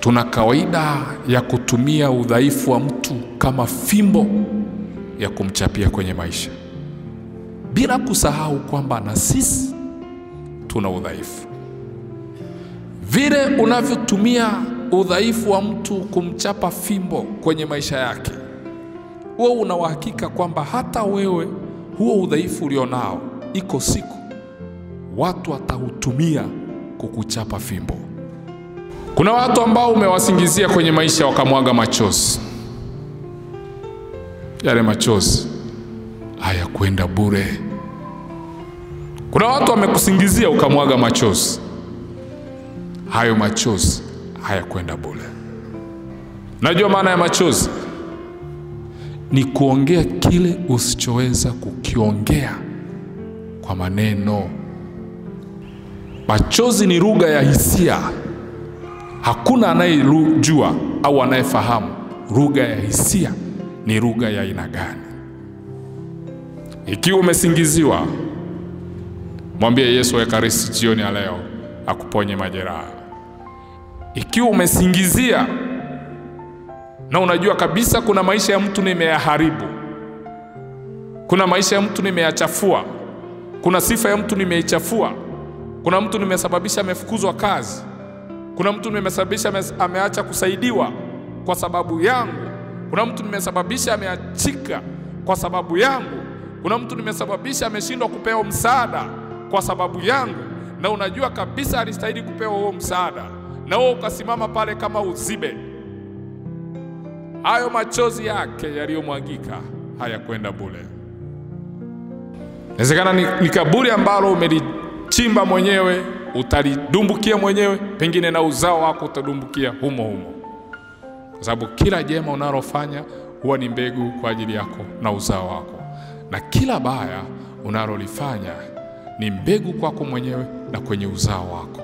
Tuna kawaida ya kutumia udhaifu wa mtu kama fimbo ya kumchapia kwenye maisha, bila kusahau kwamba na sisi tuna udhaifu. Vile unavyotumia udhaifu wa mtu kumchapa fimbo kwenye maisha yake, wewe una uhakika kwamba hata wewe huo udhaifu ulionao, iko siku watu watautumia kukuchapa fimbo. Kuna watu ambao umewasingizia kwenye maisha wakamwaga machozi. Yale machozi hayakwenda bure. Kuna watu wamekusingizia ukamwaga machozi. Hayo machozi hayakwenda bure. Najua maana ya machozi ni kuongea kile usichoweza kukiongea kwa maneno. Machozi ni lugha ya hisia. Hakuna anayejua au anayefahamu lugha ya hisia ni lugha ya aina gani. Ikiwa umesingiziwa, mwambie Yesu wa Ekaristi jioni ya leo akuponye majeraha. Ikiwa umesingiziwa na unajua kabisa kuna maisha ya mtu nimeyaharibu, kuna maisha ya mtu nimeyachafua, kuna sifa ya mtu nimeichafua, kuna mtu nimesababisha amefukuzwa kazi, kuna mtu nimesababisha ameacha kusaidiwa kwa sababu yangu, kuna mtu nimesababisha ameachika kwa sababu yangu, kuna mtu nimesababisha ameshindwa kupewa msaada kwa sababu yangu, na unajua kabisa alistahili kupewa huo msaada, na wewe ukasimama pale kama uzibe. Hayo machozi yake yaliyomwagika hayakwenda bure. Inawezekana ni kaburi ambalo umelichimba mwenyewe, utalidumbukia mwenyewe, pengine na uzao wako utadumbukia humo humo. Kwa sababu kila jema unalofanya huwa ni mbegu kwa ajili yako na uzao wako, na kila baya unalolifanya ni mbegu kwako mwenyewe na kwenye uzao wako.